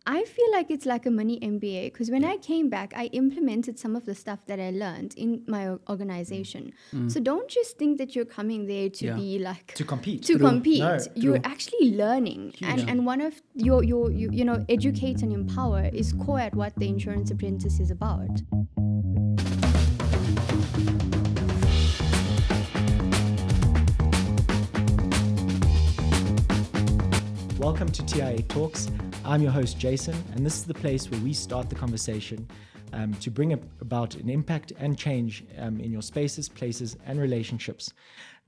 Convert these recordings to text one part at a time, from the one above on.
I feel like it's like a mini MBA because when I came back, I implemented some of the stuff that I learned in my organization. So don't just think that you're coming there to be like To compete. To compete, No, you're actually learning, and one of your educate and empower is core at what the Insurance Apprentice is about. Welcome to TIA Talks. I'm your host, Jason, and this is the place where we start the conversation to bring about an impact and change in your spaces, places, and relationships.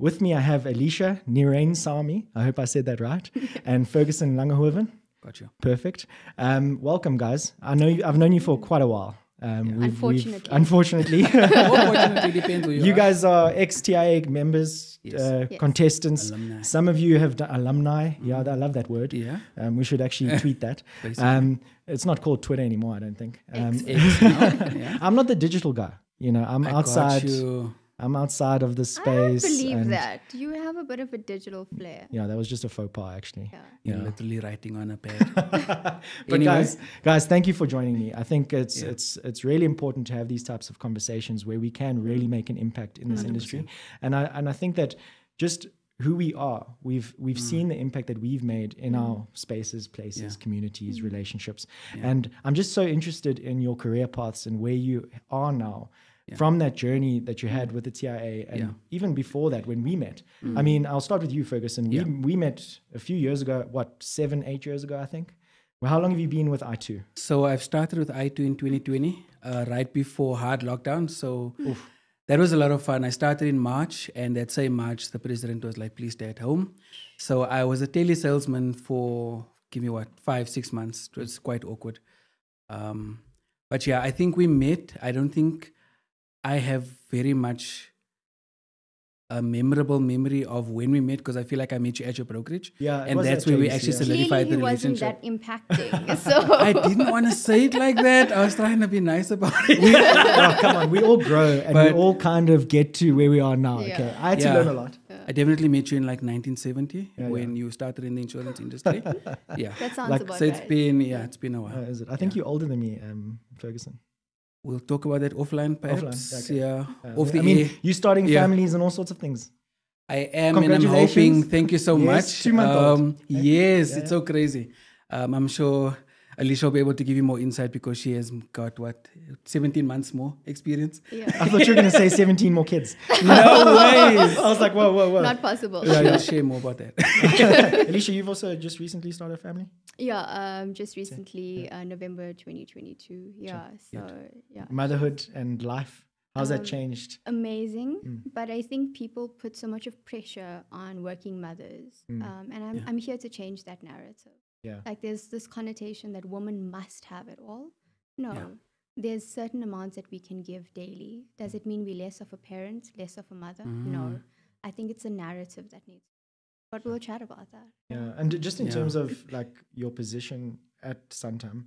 With me, I have Alicia Narainsamy. I hope I said that right. And Ferguson Langenhoven. Gotcha. Perfect. Welcome, guys. I've known you for quite a while. Unfortunately. Unfortunately, Depends who you are. guys are ex-TIA members, Yes. contestants. Alumni. Some of you have done alumni. Yeah, I love that word. Yeah. We should actually tweet that. Basically. It's not called Twitter anymore, I don't think. X now, yeah. I'm not the digital guy. I'm I outside. got you. I'm outside of the I space. don't believe and that. You have a bit of a digital flair. Yeah, that was just a faux pas, actually. Yeah. You're literally writing on a pad. But Anyway. guys, thank you for joining me. I think it's really important to have these types of conversations where we can really make an impact in this industry. And I think that just who we are, we've seen the impact that we've made in our spaces, places, communities, relationships. And I'm just so interested in your career paths and where you are now. From that journey that you had with the TIA and even before that when we met. I mean, I'll start with you, Ferguson. We met a few years ago, 7-8 years ago, I think. Well, how long have you been with I2? So I've started with I2 in 2020, right before hard lockdown. So that was a lot of fun. I started in March, and that same March, the president was like, please stay at home. So I was a tele-salesman for, 5-6 months. It was quite awkward. But yeah, I think we met. I don't think I have very much a memorable memory of when we met because I feel like I met you at your brokerage. Yeah, it and was that's at where we JC, actually yeah. solidified Clearly, the he wasn't relationship. that impacting. So I didn't want to say it like that. I was trying to be nice about it. Oh, come on, we all grow and But- we all kind of get to where we are now. Yeah. Okay, I had to Yeah. learn a lot. I definitely met you in like 1970 when you started in the insurance industry. Yeah. that sounds Like, about So it's right. been, it's been a while. Is it? I think you're older than me, Ferguson. We'll talk about that offline perhaps. Offline, okay. Yeah. Off the I mean, air. you're starting Yeah. families and all sorts of things. I am, and I'm Congratulations. hoping. Thank you so Yes, much. 2-month-old. Yes, it's so crazy. I'm sure Alicia will be able to give you more insight because she has got 17 months more experience. Yeah. I thought you were going to say 17 more kids. No ways. I was like, whoa. Not possible. Yeah, I'll share more about that. Alicia, you've also just recently started a family? Yeah, just recently, November 2022. Yeah, so yeah. Motherhood and life. How's that changed? Amazing, but I think people put so much of pressure on working mothers, and I'm here to change that narrative. Yeah. Like there's this connotation that women must have it all. No, there's certain amounts that we can give daily. Does it mean we're less of a parent, less of a mother? No, I think it's a narrative that needs. But we'll chat about that. Yeah, and just in terms of like your position at Santam,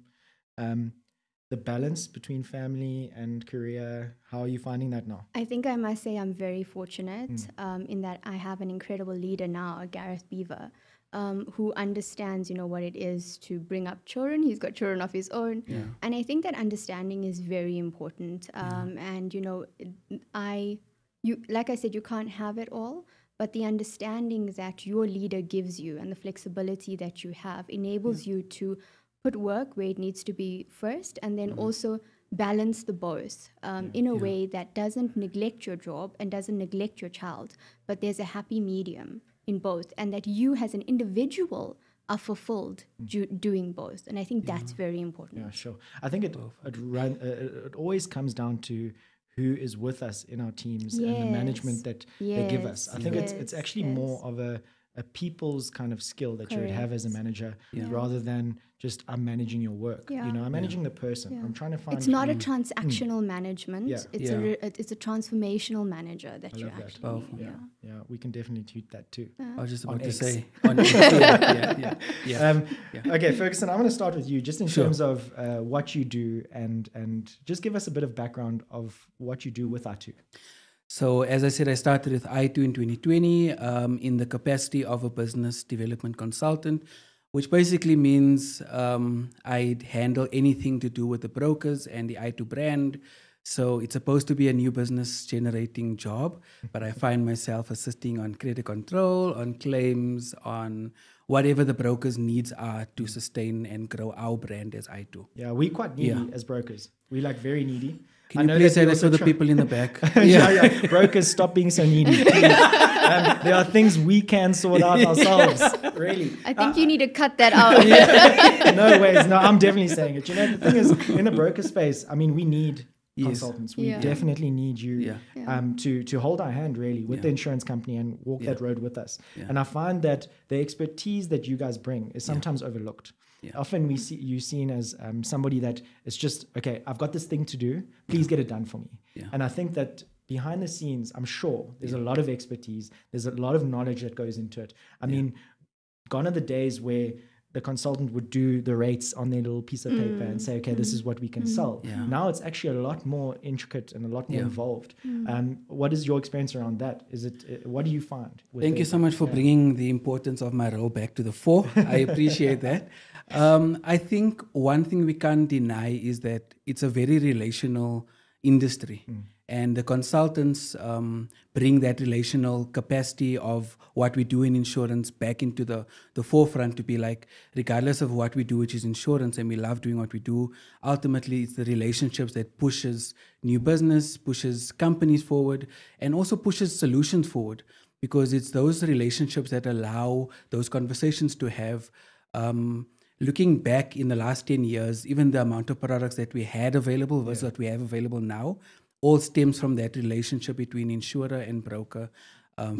the balance between family and career, how are you finding that now? I think I must say I'm very fortunate in that I have an incredible leader now, Gareth Beaver, who understands, what it is to bring up children. He's got children of his own. Yeah. And I think that understanding is very important. And, like I said, you can't have it all, but the understanding that your leader gives you and the flexibility that you have enables you to put work where it needs to be first, and then also balance the both in a way that doesn't neglect your job and doesn't neglect your child, but there's a happy medium in both, and that you as an individual are fulfilled doing both. And I think that's very important. Yeah, sure. I think it always comes down to who is with us in our teams and the management that they give us. I think it's actually more of a people's kind of skill that you would have as a manager rather than just I'm managing your work. I'm managing the person. I'm trying to find. It's not a transactional management. Yeah. It's a transformational manager that you actually. Powerful. Yeah, we can definitely tweet that too. I was just On about to X. say. On X. Yeah. Okay, Ferguson, I'm going to start with you just in terms of what you do and just give us a bit of background of what you do with I2. So as I said, I started with I2 in 2020 in the capacity of a business development consultant, which basically means I handle anything to do with the brokers and the i2 brand. So it's supposed to be a new business generating job, but I find myself assisting on credit control, on claims, on whatever the broker's needs are to sustain and grow our brand as i2. Yeah, we're quite needy as brokers. We're like very needy. Can you please say that to the people in the back? Yeah. Brokers, stop being so needy. There are things we can sort out ourselves. Really. I think you need to cut that out. No ways. No, I'm definitely saying it. You know, the thing is, in the broker space, I mean, we need consultants. We definitely need you to hold our hand really with the insurance company and walk that road with us. And I find that the expertise that you guys bring is sometimes overlooked. Often you're seen as somebody that is just, okay, I've got this thing to do, please get it done for me. And I think that behind the scenes, I'm sure there's a lot of expertise, there's a lot of knowledge that goes into it. I mean, gone are the days where the consultant would do the rates on their little piece of paper and say, okay, this is what we can sell. Now it's actually a lot more intricate and a lot more involved. What is your experience around that? What do you find? Thank you so much for bringing the importance of my role back to the fore. I appreciate that. I think one thing we can't deny is that it's a very relational industry. And the consultants bring that relational capacity of what we do in insurance back into the forefront to be like, regardless of what we do, which is insurance, and we love doing what we do, ultimately it's the relationships that pushes new business, pushes companies forward, and also pushes solutions forward, because it's those relationships that allow those conversations to have. Looking back in the last 10 years, even the amount of products that we had available versus what we have available now, all stems from that relationship between insurer and broker,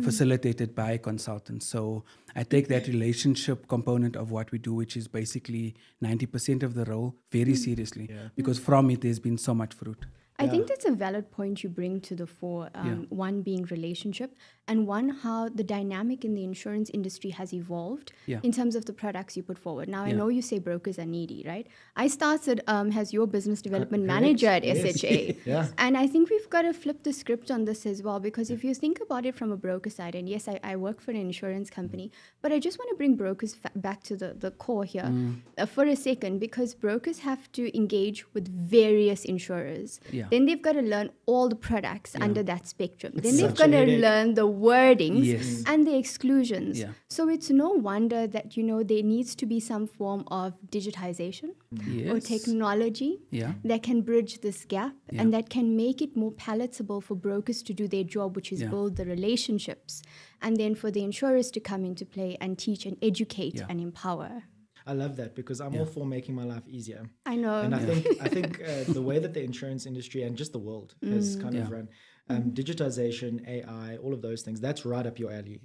facilitated by consultants. So I take that relationship component of what we do, which is basically 90% of the role, very seriously, because from it there's been so much fruit. I think that's a valid point you bring to the fore. One being relationship, and one how the dynamic in the insurance industry has evolved in terms of the products you put forward. Now, I know you say brokers are needy, right? I started as your business development manager at SHA. And I think we've got to flip the script on this as well, because if you think about it from a broker side, and yes, I work for an insurance company, but I just want to bring brokers back to the core here for a second, because brokers have to engage with various insurers. Then they've got to learn all the products under that spectrum. Then they've got to learn the wordings and the exclusions. So it's no wonder that, there needs to be some form of digitization or technology that can bridge this gap and that can make it more palatable for brokers to do their job, which is build the relationships, and then for the insurers to come into play and teach and educate and empower. I love that, because I'm all for making my life easier. I know. And I think the way that the insurance industry and just the world has kind of run, digitization, AI, all of those things, that's right up your alley.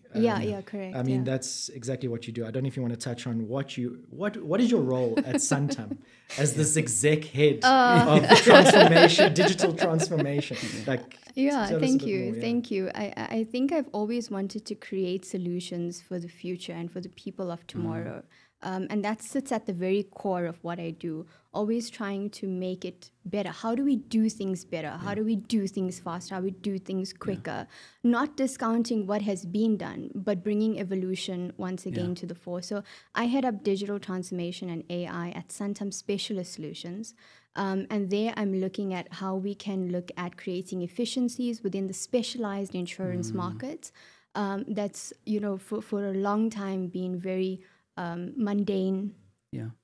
Correct. I mean, that's exactly what you do. I don't know if you want to touch on what is your role at Santam as this exec head of transformation, digital transformation. Thank you. I think I've always wanted to create solutions for the future and for the people of tomorrow. And that sits at the very core of what I do, always trying to make it better. How do we do things better? How do we do things faster? How do we do things quicker? Not discounting what has been done, but bringing evolution once again to the fore. So I head up digital transformation and AI at Santam Specialist Solutions. And there I'm looking at how we can look at creating efficiencies within the specialized insurance market. That's, for a long time been very mundane,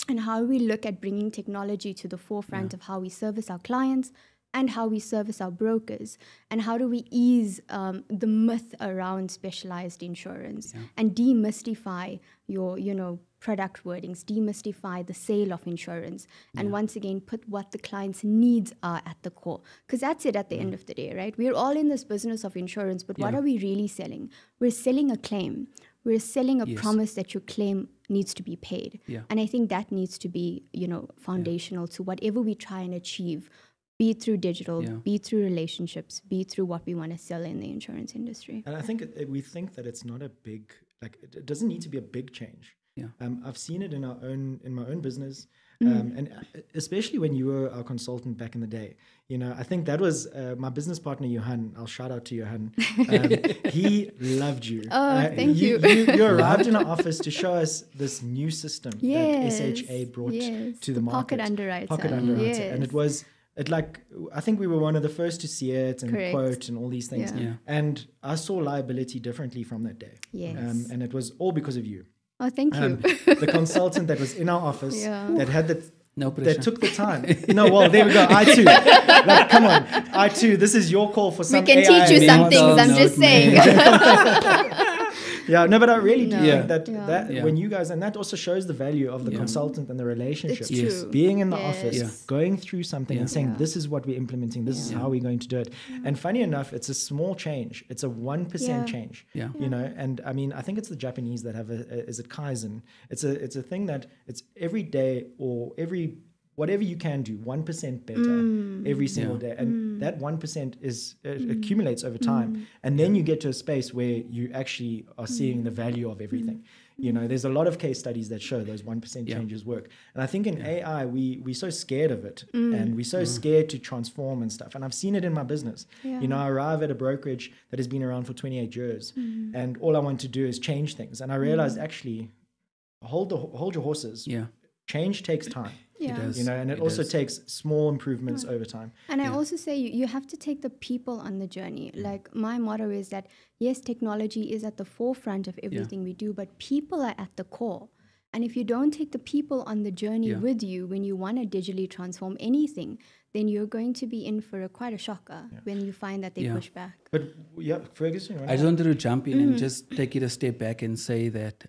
and how we look at bringing technology to the forefront of how we service our clients and how we service our brokers, and how do we ease the myth around specialized insurance and demystify your product wordings, demystify the sale of insurance, and once again put what the client's needs are at the core, because that's it at the end of the day, right? We're all in this business of insurance, but what are we really selling? We're selling a claim. We're selling a promise that your claim needs to be paid. And I think that needs to be, foundational to whatever we try and achieve, be it through digital, be it through relationships, be it through what we want to sell in the insurance industry. And I think we think that it's not a big, it doesn't need to be a big change. I've seen it in my own business. and especially when you were our consultant back in the day. I think that was my business partner, Johan. I'll shout out to Johan. He loved you. Oh, thank you. You arrived in our office to show us this new system that SHA brought to the market. Pocket underwriter. Yes. And it was, I think we were one of the first to see it and quote and all these things. Yeah. And I saw liability differently from that day. Yes. And it was all because of you. Oh, thank you. The consultant that was in our office that had that took the time. No, well, there we go. I too. Come on. I too. This is your call for some We can AI teach you some things. I'm just saying. Yeah, no, but I really do think that when you guys, and that also shows the value of the consultant and the relationship. It's true. Being in the office, going through something and saying, this is what we're implementing, this is how we're going to do it. And funny enough, it's a small change. It's a 1% change. Yeah. And I mean, I think it's the Japanese that have is it Kaizen? It's a thing that it's every day or whatever you can do, 1% better every single day. And that 1% accumulates over time. And then you get to a space where you actually are seeing the value of everything. There's a lot of case studies that show those 1% changes work. And I think in AI, we're so scared of it and we're so scared to transform and stuff. And I've seen it in my business. I arrive at a brokerage that has been around for 28 years and all I want to do is change things. And I realized actually, hold your horses. Yeah. Change takes time. Yeah. It does. And it also takes small improvements over time. And I also say you have to take the people on the journey. Like my motto is that, yes, technology is at the forefront of everything we do, but people are at the core. And if you don't take the people on the journey with you when you want to digitally transform anything, then you're going to be in for quite a shocker when you find that they push back. But Ferguson, I just wanted to jump in and just take it a step back and say that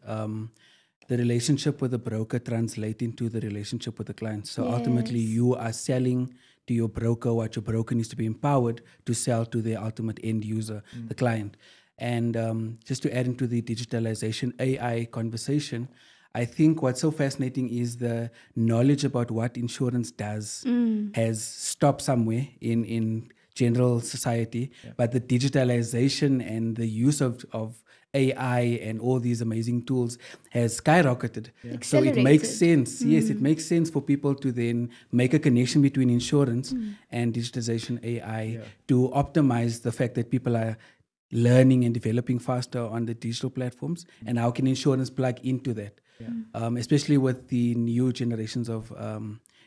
the relationship with the broker translates into the relationship with the client. So ultimately, you are selling to your broker what your broker needs to be empowered to sell to the ultimate end user, the client. And just to add into the digitalization AI conversation, I think what's so fascinating is the knowledge about what insurance does has stopped somewhere in general society, but the digitalization and the use of AI and all these amazing tools has skyrocketed. So it makes sense. Yes, it makes sense for people to then make a connection between insurance and digitization AI to optimize the fact that people are learning and developing faster on the digital platforms. And how can insurance plug into that? Especially with the new generations of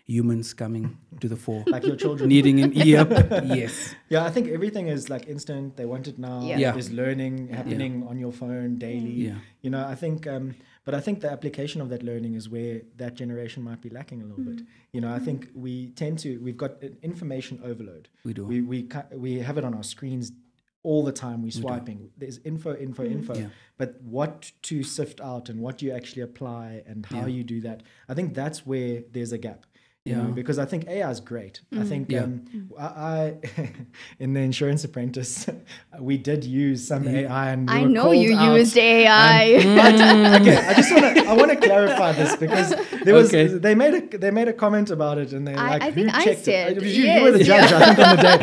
humans coming to the fore. Like your children. Needing an yes. Yeah, I think everything is like instant. They want it now. There's learning happening on your phone daily. I think, but I think the application of that learning is where that generation might be lacking a little bit. I think we've got an information overload. We do. We have it on our screens all the time. We're swiping. There's info. But what to sift out and what you actually apply and how you do that, I think that's where there's a gap. Because I think AI is great. I think I in the Insurance Apprentice, we did use some AI, and I know you used AI. I want to clarify this because there was they made a comment about it, and they I think who checked said, it? You were the judge, I think, on the day,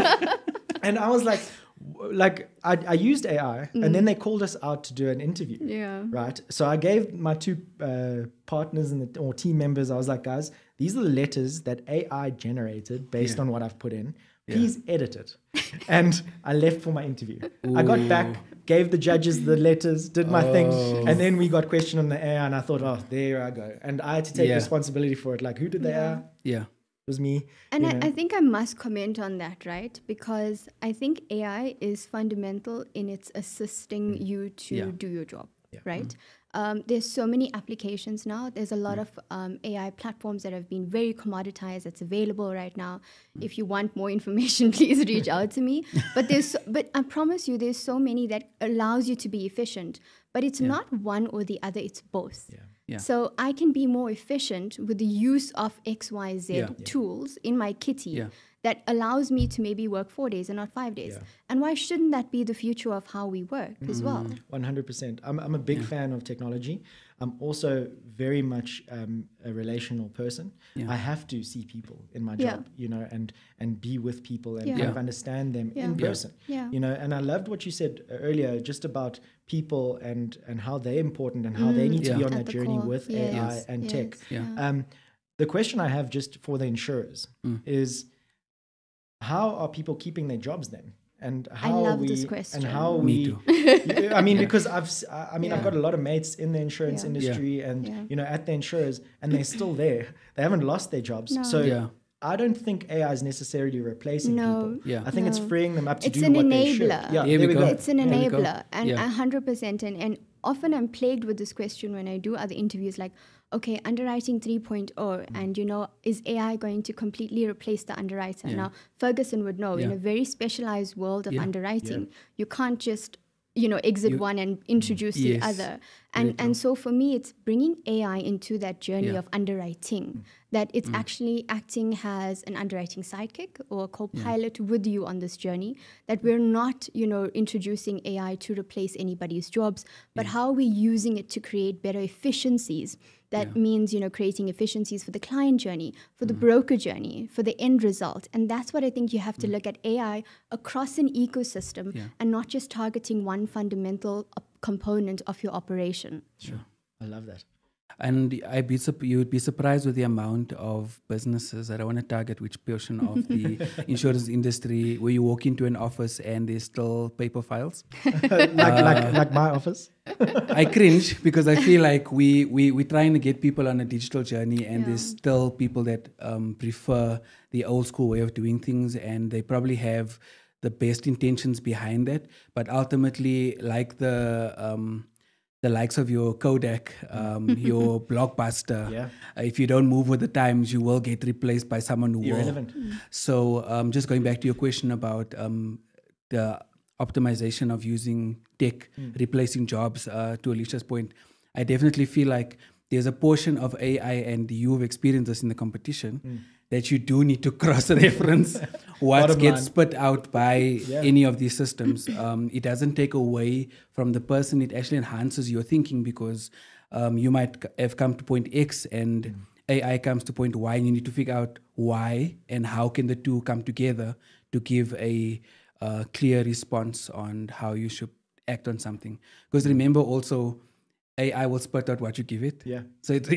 and I was like I used AI and then they called us out to do an interview. Yeah. Right. So I gave my two partners or team members, I was like, guys, these are the letters that AI generated based on what I've put in. Please edit it. And I left for my interview. Ooh. I got back, gave the judges the letters, did my thing, and then we got questioned on the air, and I thought, there I go. And I had to take responsibility for it. Like, who did the air? Yeah. Was me. And I think I must comment on that, right? Because I think AI is fundamental in its assisting you to do your job, right? There's so many applications now. There's a lot of AI platforms that have been very commoditized that's available right now. If you want more information, please reach out to me. But I promise you, there's so many that allows you to be efficient. But it's not one or the other, it's both. Yeah. So I can be more efficient with the use of XYZ tools in my kitty that allows me to maybe work 4 days and not 5 days. Yeah. And why shouldn't that be the future of how we work as well? 100%. I'm a big fan of technology. I'm also very much a relational person. Yeah. I have to see people in my job, and be with people and kind of understand them in person. Yeah. And I loved what you said earlier, just about people and how they're important and how they need to be on that journey with AI and tech. Yeah. the question I have just for the insurers is, how are people keeping their jobs then? And how I love we, this question. and how Me we, too. I mean, because I've got a lot of mates in the insurance industry and, Yeah. at the insurers, and they're still there. They haven't lost their jobs. No. So I don't think AI is necessarily replacing people. Yeah. I think it's freeing them up to It's do an what they should. enabler. Yeah, There we go. It's an There we go. enabler, and Yeah. 100%. And often I'm plagued with this question when I do other interviews, like, okay, underwriting 3.0, and is AI going to completely replace the underwriter? Now, Ferguson would know, in a very specialized world of underwriting, you can't just exit one and introduce the other. And so for me, it's bringing AI into that journey of underwriting, that it's actually acting as an underwriting sidekick or a co-pilot with you on this journey, that we're not, introducing AI to replace anybody's jobs, but how are we using it to create better efficiencies? That means, creating efficiencies for the client journey, for the broker journey, for the end result. And that's what I think you have to look at AI across an ecosystem and not just targeting one fundamental component of your operation. Sure. I love that. And you would be surprised with the amount of businesses. I don't want to target which portion of the insurance industry where you walk into an office and there's still paper files. like my office. I cringe because I feel like we're trying to get people on a digital journey, and there's still people that prefer the old school way of doing things, and they probably have the best intentions behind that. But ultimately, like the likes of your Kodak, your Blockbuster, if you don't move with the times, you will get replaced by someone who Irrelevant. will. So just going back to your question about the optimization of using tech, replacing jobs, to Alicia's point, I definitely feel like there's a portion of AI, and you've experienced this in the competition, that you do need to cross-reference what gets spit out by any of these systems. It doesn't take away from the person. It actually enhances your thinking, because you might have come to point X and AI comes to point Y, and you need to figure out why and how can the two come together to give a clear response on how you should act on something. Because remember also, AI will spit out what you give it. Yeah. So it's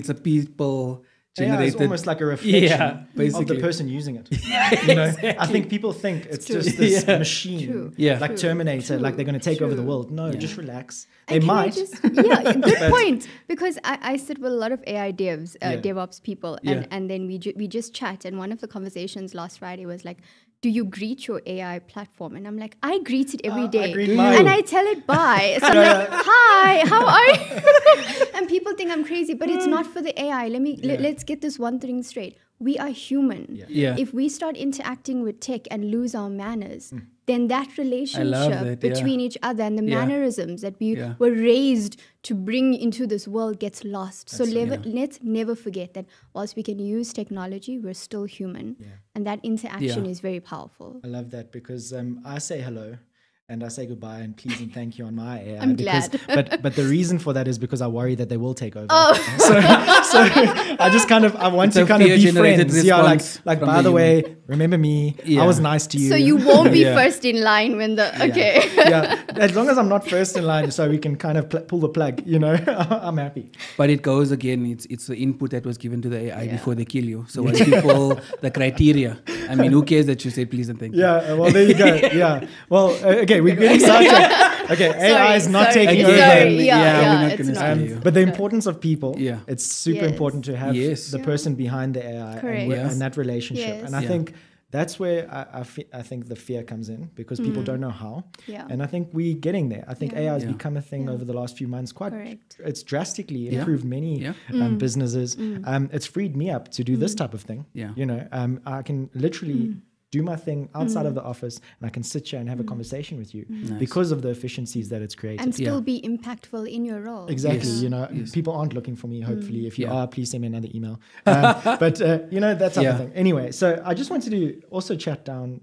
a people generated. It's almost like a reflection of basically. the person using it. I think people think it's just this machine, like Terminator, like they're going to take over the world. No, just relax. They might. Good point. Because I sit with a lot of AI devs, DevOps people, and then we just chat. And one of the conversations last Friday was like, do you greet your AI platform? And I'm like, I greet it every day. And I tell it bye. So I'm like, hi, how are you? And people think I'm crazy, but it's not for the AI. Let's get this one thing straight. We are human. If we start interacting with tech and lose our manners, then that relationship between each other and the mannerisms that we were raised to bring into this world gets lost. So let's never forget that whilst we can use technology, we're still human. And that interaction is very powerful. I love that, because I say hello and I say goodbye and please and thank you on my AI. I'm glad. But the reason for that is because I worry that they will take over. So I just I want to be friends. Like by the way, remember me? I was nice to you. So you won't be first in line when as long as I'm not first in line, so we can pull the plug. I'm happy. But it goes again. It's the input that was given to the AI before they kill you. So once you follow the criteria, I mean, who cares that you say please and thank you? Yeah. Well, there you go. Yeah. Well, okay, we're getting sidetracked. Okay, AI is not taking over. We're not going to scare you. But the importance of people, it's super important to have the person behind the AI and that relationship. And I think that's where I think the fear comes in, because people don't know how. And I think we're getting there. I think AI has become a thing over the last few months. It's drastically improved many businesses. It's freed me up to do this type of thing. I can literally do my thing outside of the office, and I can sit here and have a conversation with you because of the efficiencies that it's created. And still be impactful in your role. Exactly. People aren't looking for me, hopefully. If you are, please send me another email. But, that type of thing. Anyway, so I just wanted to also chat down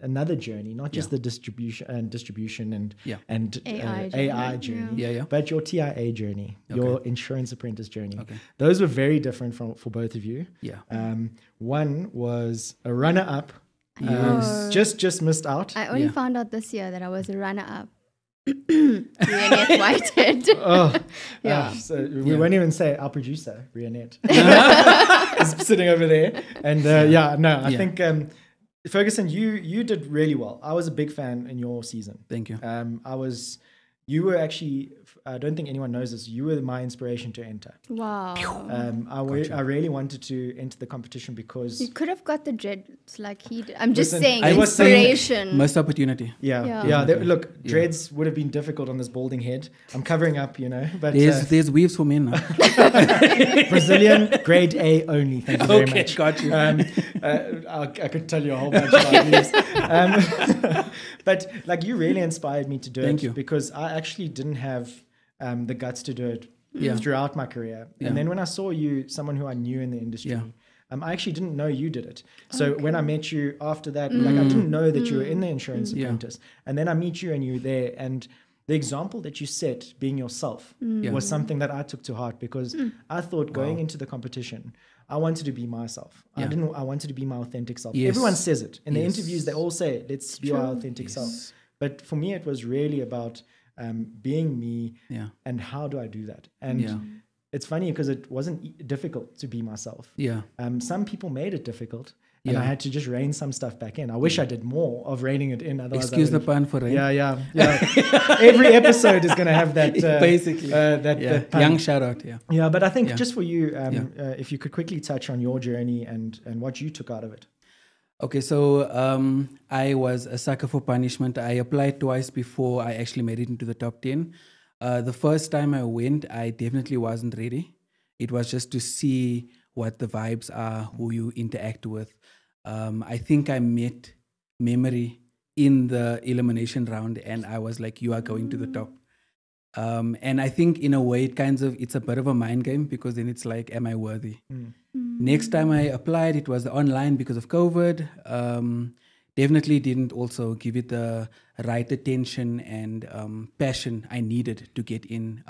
another journey, not just the distribution and AI journey, but your TIA journey, your insurance apprentice journey. Those were very different for both of you. One was a runner-up. Just missed out. I only found out this year that I was a runner-up. Rionette Whitehead. Oh, Yeah. so we won't even say our producer, Rionette, is sitting over there. And I think Ferguson, you did really well. I was a big fan in your season. Thank you. You were actually, I don't think anyone knows this, you were my inspiration to enter. Wow. I really wanted to enter the competition because... You could have got the dreads like he did. I'm just saying, I was saying inspiration. Missed opportunity. Look, dreads would have been difficult on this balding head. I'm covering up, but... There's weaves for men now. Brazilian, grade A only, thank you very much. Got you. I could tell you a whole bunch about these. But like you really inspired me to do Thank it you. because I actually didn't have the guts to do it throughout my career. Yeah. And then when I saw you, someone who I knew in the industry, I actually didn't know you did it. So when I met you after that, like I didn't know that you were in the Insurance Apprentice. And then I meet you and you're there. And the example that you set, being yourself, was something that I took to heart because I thought going into the competition, I wanted to be myself. I wanted to be my authentic self. Yes. Everyone says it. In the interviews, they all say, let's be our authentic self. But for me, it was really about being me and how do I do that? And it's funny because it wasn't difficult to be myself. Some people made it difficult. And I had to just rein some stuff back in. I wish I did more of reining it in. Otherwise, Excuse the pun for rain. Yeah. Every episode is going to have that. Basically. That pun. Young shout out, Yeah, but I think just for you, if you could quickly touch on your journey and what you took out of it. Okay, so I was a sucker for punishment. I applied twice before I actually made it into the top 10. The first time I went, I definitely wasn't ready. It was just to see what the vibes are, who you interact with. I think I met Memory in the elimination round and I was like, you are going to the top. And I think in a way, it's a bit of a mind game because then it's like, am I worthy? Next time I applied, it was online because of COVID. Definitely didn't also give it the right attention and passion I needed to get in.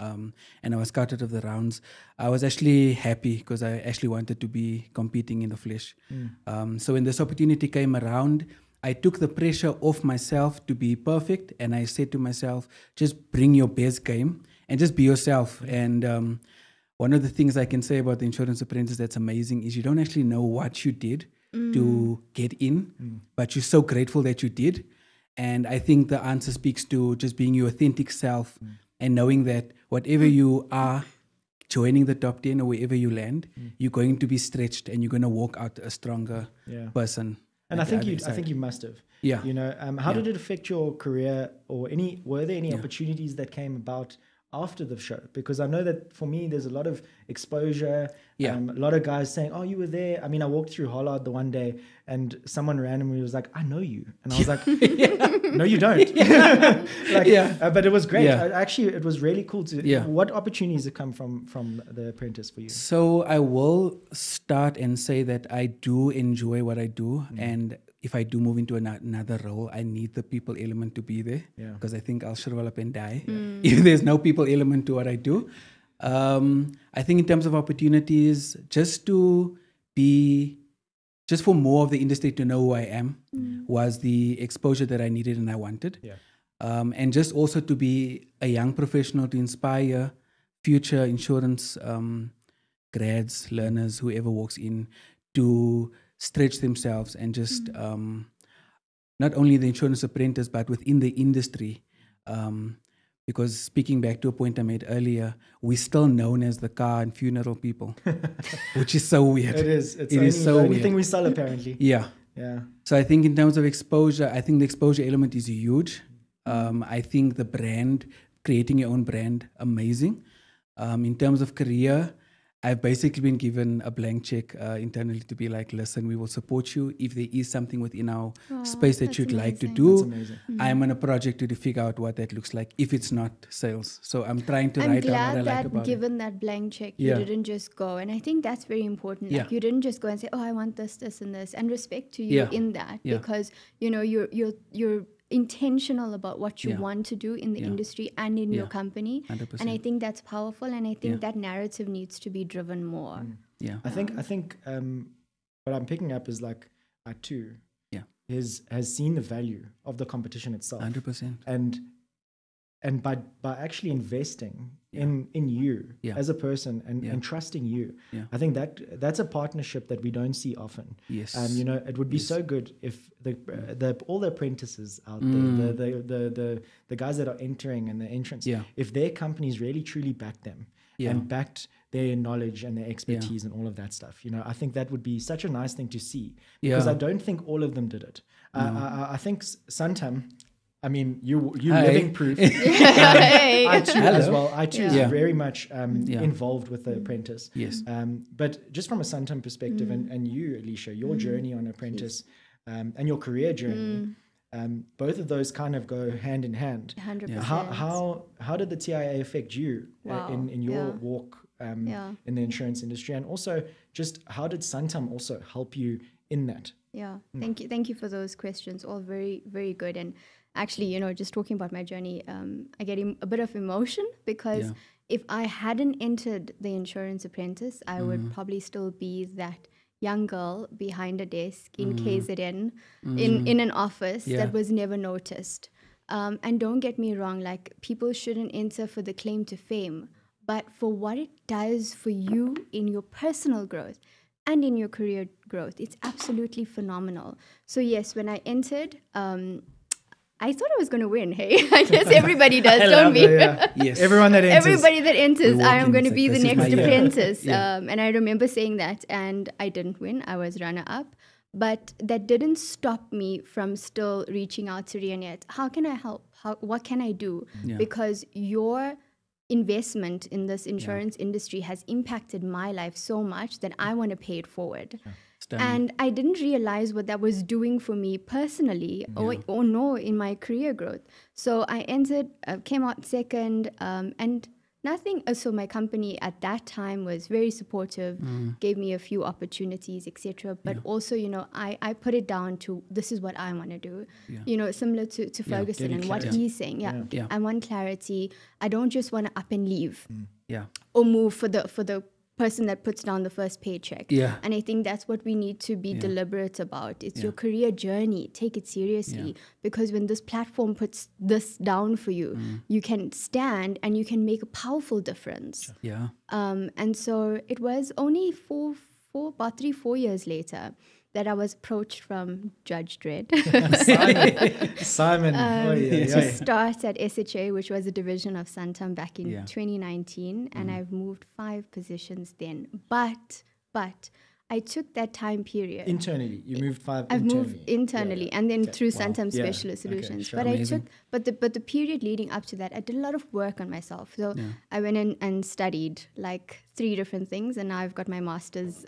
And I was cut out of the rounds. I was actually happy because I actually wanted to be competing in the flesh. So when this opportunity came around, I took the pressure off myself to be perfect. And I said to myself, just bring your best game and just be yourself. And one of the things I can say about the Insurance Apprentice that's amazing is you don't actually know what you did to get in, but you're so grateful that you did. And I think the answer speaks to just being your authentic self and knowing that whatever you are, joining the top 10 or wherever you land, you're going to be stretched and you're going to walk out a stronger person. And I think you must have. Yeah. How did it affect your career or were there any opportunities that came about after the show? Because I know that for me, there's a lot of exposure. A lot of guys saying, oh, you were there. I mean, I walked through Hollard the one day and someone randomly was like, I know you. And I was like, no, you don't. But it was great. Actually, it was really cool to, what opportunities have come from The Apprentice for you? So I will start and say that I do enjoy what I do. And if I do move into another role, I need the people element to be there because I think I'll shrivel up and die if there's no people element to what I do. I think in terms of opportunities, just for more of the industry to know who I am was the exposure that I needed and I wanted. And just also to be a young professional to inspire future insurance grads, learners, whoever walks in to stretch themselves and just not only the Insurance Apprentice, but within the industry. Because speaking back to a point I made earlier, we're still known as the car and funeral people, which is so weird. It is. It is so the only weird. thing we sell, apparently. Yeah. So I think in terms of exposure, I think the exposure element is huge. I think the brand, creating your own brand, amazing. In terms of career, I've basically been given a blank check internally to be like, listen, we will support you. If there is something within our space that you'd like to do, That's amazing. I'm on a project to figure out what that looks like if it's not sales. So I'm trying to write down what I like about it. I'm glad that given that blank check, you didn't just go. And I think that's very important. Like you didn't just go and say, oh, I want this, this, and this. And respect to you in that because, you're intentional about what you want to do in the industry and in your company. 100%. And I think that's powerful. And I think that narrative needs to be driven more. I think what I'm picking up is like I too has seen the value of the competition itself. 100%. And and by actually investing in you as a person and trusting you, I think that's a partnership that we don't see often. Yes. You know, it would be so good if all the apprentices out there, the guys that are entering and the entrants, if their companies really truly backed them and backed their knowledge and their expertise and all of that stuff. You know, I think that would be such a nice thing to see, because I don't think all of them did it. I think Santam, I mean, you living proof. I too as well. I too is very much involved with the Apprentice. Yes. But just from a Santam perspective, and you, Alicia, your journey on Apprentice and your career journey, both of those kind of go hand in hand. 100%. How did the TIA affect you in your walk in the insurance industry, and also just how did Santam also help you in that? Yeah, thank you for those questions. All very, very good. And actually, you know, just talking about my journey, I get a bit of emotion, because if I hadn't entered the Insurance Apprentice, I would probably still be that young girl behind a desk in KZN, in an office that was never noticed. And don't get me wrong, like, people shouldn't enter for the claim to fame, but for what it does for you in your personal growth and in your career growth, it's absolutely phenomenal. So yes, when I entered, I thought I was going to win. Hey, I guess everybody does, don't we? Yes. Everyone that enters. Everybody that enters, I am going to be the next apprentice. And I remember saying that, and I didn't win. I was runner-up. But that didn't stop me from still reaching out to Rianet. How can I help? What can I do? Because your investment in this insurance industry has impacted my life so much that I want to pay it forward. And I didn't realize what that was doing for me personally or no in my career growth. So I entered, came out second, and nothing. So my company at that time was very supportive, gave me a few opportunities, etc. But also, you know, I put it down to, this is what I want to do. You know, similar to Ferguson and what he's saying. I want clarity. I don't just want to up and leave. Or move for the person that puts down the first paycheck. And I think that's what we need to be deliberate about. It's your career journey. Take it seriously, because when this platform puts this down for you, you can stand and you can make a powerful difference. And so it was only about 3-4 years later that I was approached from Judge Dredd Simon. To start at SHA, which was a division of Santam back in 2019, and I've moved 5 positions then. But I took that time period. Internally, you moved 5 I've internally. moved internally, and then through Santam Specialist Solutions. Sure. But I took, but the period leading up to that, I did a lot of work on myself. So I went in and studied like 3 different things, and now I've got my master's.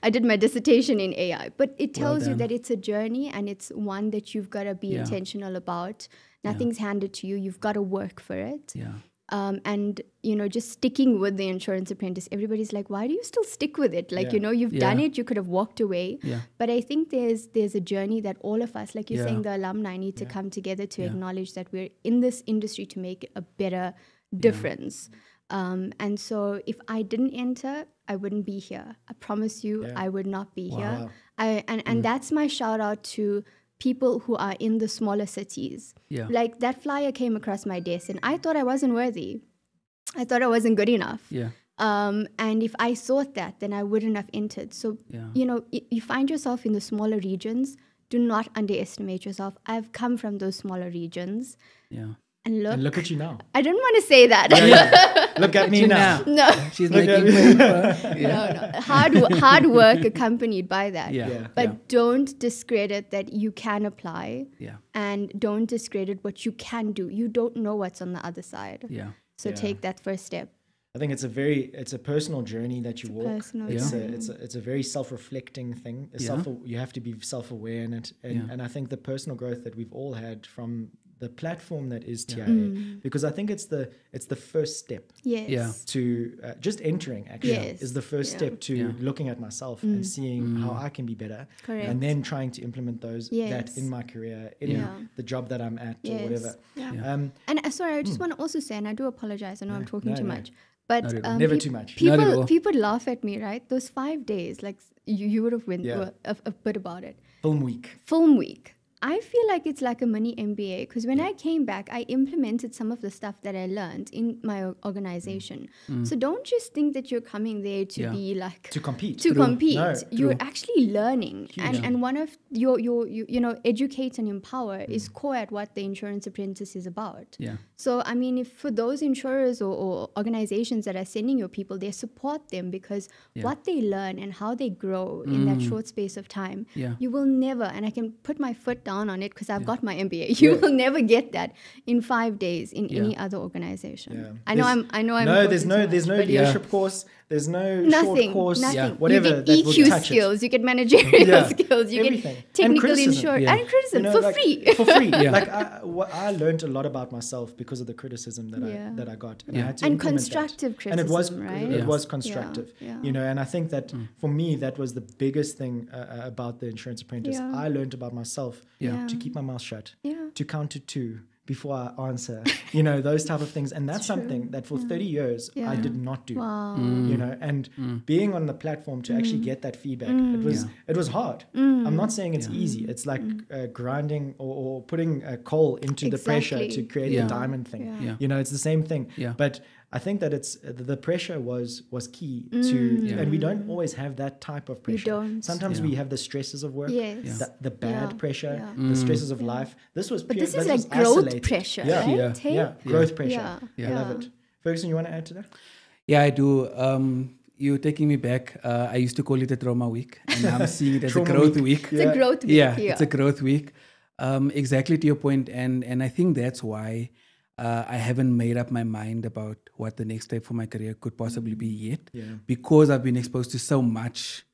I did my dissertation in AI. But it tells you that it's a journey, and it's one that you've got to be intentional about. Nothing's handed to you. You've got to work for it. And, you know, just sticking with the Insurance Apprentice, everybody's like, why do you still stick with it? Like, you know, you've done it, you could have walked away. But I think there's a journey that all of us, like you're saying, the alumni need to come together to acknowledge that we're in this industry to make a better difference. And so if I didn't enter, I wouldn't be here. I promise you, I would not be here. And that's my shout out to people who are in the smaller cities. Like that flyer came across my desk and I thought I wasn't worthy. I thought I wasn't good enough. And if I thought that, then I wouldn't have entered. So, you know, you find yourself in the smaller regions. Do not underestimate yourself. I've come from those smaller regions. And look at you now. I didn't want to say that. Look at me now. No. She's making paper. No. Hard work accompanied by that. But don't discredit that you can apply. And don't discredit what you can do. You don't know what's on the other side. So take that first step. I think it's a personal journey that you walk. It's a very self-reflecting thing. You have to be self-aware in it. And I think the personal growth that we've all had from the platform that is TIA, because I think it's the first step to just entering is the first step to looking at myself and seeing how I can be better. And then trying to implement those that in my career, in the job that I'm at or whatever. And sorry, I just want to also say, and I do apologize, I know I'm talking too much, but never too much. People laugh at me, right? Those 5 days, like you would have went a bit about it. Film week. I feel like it's like a mini MBA, because when I came back, I implemented some of the stuff that I learned in my organization. So don't just think that you're coming there to be like to compete. No, you're actually learning. And one of your educate and empower is core at what the Insurance Apprentice is about. Yeah. So I mean, if for those insurers or organizations that are sending your people, they support them, because what they learn and how they grow in that short space of time, you will never, and I can put my foot down on it because I've got my MBA. You will never get that in 5 days in any other organization. Yeah. I know I'm no, there's no leadership course. There's no short course. Nothing. Whatever you get that would EQ touch skills. You get managerial skills. You everything. get technical and insurance and criticism for free. For free. Like I learned a lot about myself because of the criticism that I got, and I had to implement constructive that. criticism, right? It was constructive. You know, and I think that for me that was the biggest thing about the Insurance Apprentice. I learned about myself to keep my mouth shut, to count to 2 before I answer, you know, those type of things. And that's something that for 30 years I did not do, you know, and being on the platform to actually get that feedback, it was hard. I'm not saying it's easy. It's like grinding or putting coal into the pressure to create the diamond thing. You know, it's the same thing. But I think that it's the pressure was key to, and we don't always have that type of pressure. We don't. Sometimes we have the stresses of work, the bad pressure, the stresses of life. This was but pure, this is was like growth isolated. pressure, right? Growth pressure. I love it. Ferguson, you want to add to that? Yeah, I do. You're taking me back. I used to call it a trauma week, and now I'm seeing it as a growth week. It's a growth week. Yeah, it's a growth week. Exactly to your point, and I think that's why I haven't made up my mind about what the next step for my career could possibly be yet, because I've been exposed to so much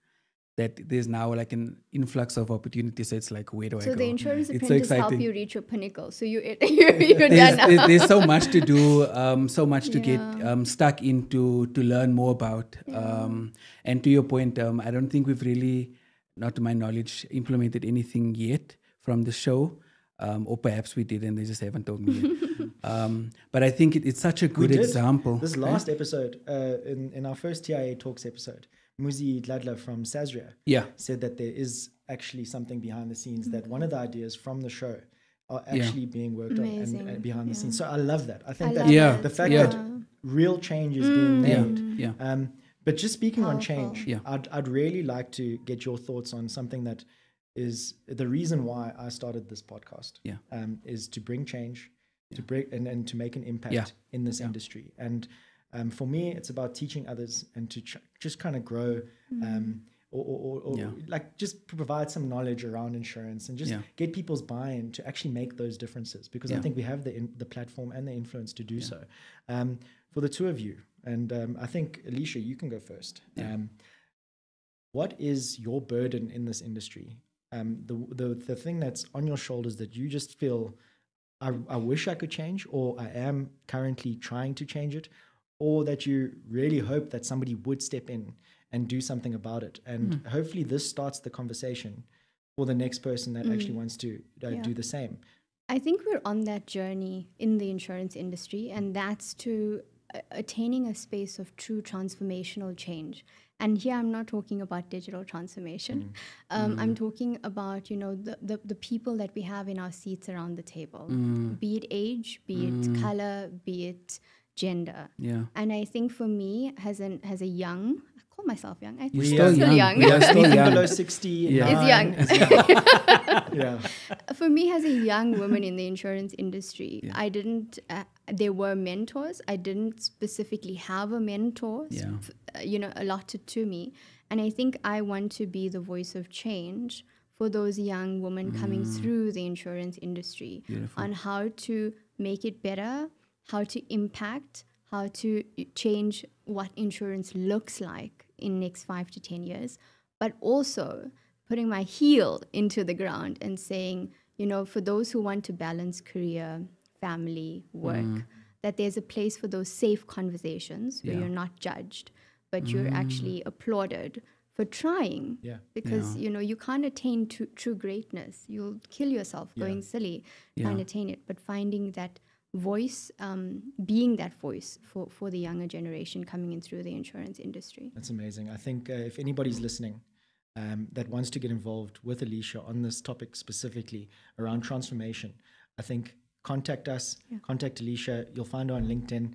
that there's now like an influx of opportunities. So it's like, where do I go? So the Insurance It's Apprentice so help you reach your pinnacle. So you're done now. There's so much to do, so much to get stuck into, to learn more about. And to your point, I don't think we've really, not to my knowledge, implemented anything yet from the show. Or perhaps we did and they just haven't told me yet. But I think it's such a good example. This last episode, in our first TIA Talks episode, Muzi Dladla from Sazria said that there is actually something behind the scenes, that one of the ideas from the show are actually being worked on and behind the scenes. So I love that. I think that the fact that real change is being made. But just speaking on change, I'd really like to get your thoughts on something that is the reason why I started this podcast. Is to bring change, to bring and to make an impact in this industry. And for me, it's about teaching others and to just kind of grow, or like just provide some knowledge around insurance and just get people's buy-in to actually make those differences. Because I think we have the platform and the influence to do so. For the two of you, and I think Alicia, you can go first. What is your burden in this industry? The thing that's on your shoulders that you just feel, I wish I could change, or I am currently trying to change it, or that you really hope that somebody would step in and do something about it. And hopefully this starts the conversation for the next person that actually wants to do the same. I think we're on that journey in the insurance industry, and that's to attaining a space of true transformational change. And here I'm not talking about digital transformation. I'm talking about, you know, the people that we have in our seats around the table, be it age, be it color, be it gender. And I think for me, as a young, I call myself young. I think You're still young. We are still young. Below 60 Is young. Yeah. For me, as a young woman in the insurance industry, I didn't. There were mentors. I didn't specifically have a mentor, allotted to me. And I think I want to be the voice of change for those young women coming through the insurance industry on how to make it better, how to impact, how to change what insurance looks like in next 5 to 10 years, but also putting my heel into the ground and saying, you know, for those who want to balance career, family, work, that there's a place for those safe conversations where you're not judged, but you're actually applauded for trying. Because, you know, you can't attain true greatness. You'll kill yourself going silly trying to attain it. But finding that voice, being that voice for the younger generation coming in through the insurance industry. That's amazing. I think if anybody's listening, that wants to get involved with Alicia on this topic specifically around transformation, I think contact us, contact Alicia. You'll find her on LinkedIn.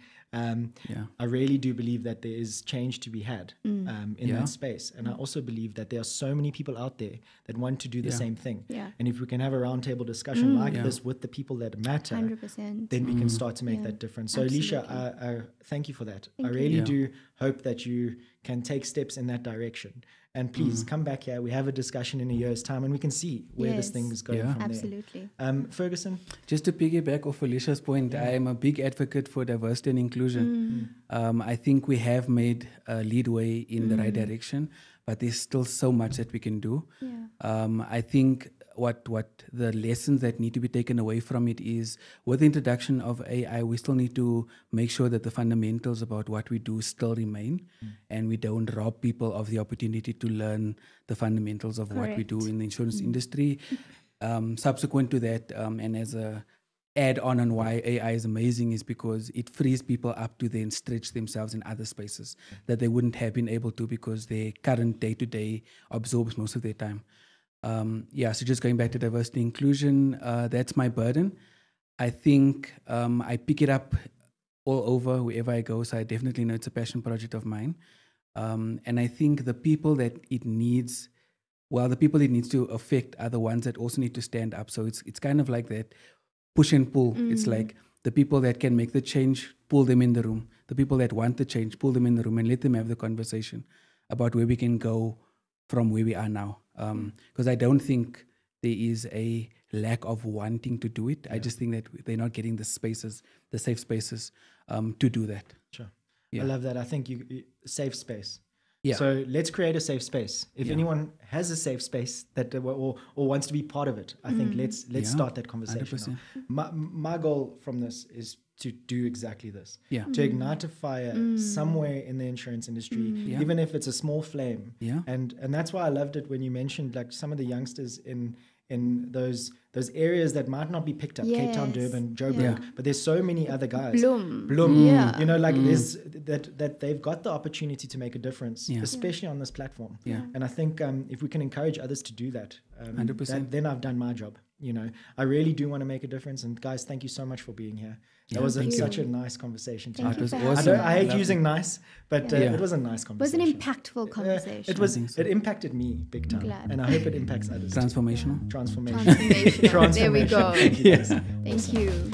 I really do believe that there is change to be had in that space. And I also believe that there are so many people out there that want to do the same thing. And if we can have a roundtable discussion like this with the people that matter, 100%. then we can start to make that difference. So Alicia, I thank you for that. I really do hope that you can take steps in that direction. And please come back here. We have a discussion in a year's time and we can see where this thing is going from Absolutely. there. Ferguson? Just to piggyback off Alicia's point, I am a big advocate for diversity and inclusion. I think we have made a leadway in the right direction, but there's still so much that we can do. I think what the lessons that need to be taken away from it is, with the introduction of AI, we still need to make sure that the fundamentals about what we do still remain, and we don't rob people of the opportunity to learn the fundamentals of what we do in the insurance industry. Subsequent to that, and as a add on why AI is amazing, is because it frees people up to then stretch themselves in other spaces that they wouldn't have been able to, because their current day-to-day absorbs most of their time. So just going back to diversity inclusion, that's my burden. I think I pick it up all over wherever I go, so I definitely know it's a passion project of mine. And I think the people that it needs, the people it needs to affect are the ones that also need to stand up. So it's kind of like that push and pull. It's like the people that can make the change, pull them in the room. The people that want the change, pull them in the room and let them have the conversation about where we can go from where we are now. Because I don't think there is a lack of wanting to do it. I just think that they're not getting the spaces, the safe spaces to do that. Sure. I love that. I think you safe space. Yeah. So let's create a safe space. If anyone has a safe space that or wants to be part of it, I think let's start that conversation. My goal from this is to do exactly this. To ignite a fire somewhere in the insurance industry, even if it's a small flame. And that's why I loved it when you mentioned like some of the youngsters in those areas that might not be picked up, Cape Town, Durban, Joburg, but there's so many other guys. Bloom. You know, like there's that they've got the opportunity to make a difference, especially on this platform. And I think if we can encourage others to do that, 100%. Then I've done my job. You know, I really do want to make a difference. And guys, thank you so much for being here. That was such a nice conversation. Thank you. It was awesome. I hate using nice, but it was a nice conversation. It was an impactful conversation. It impacted me big time. And I hope it impacts others. Transformational. Transformational. There we go. Thank you. Thank you.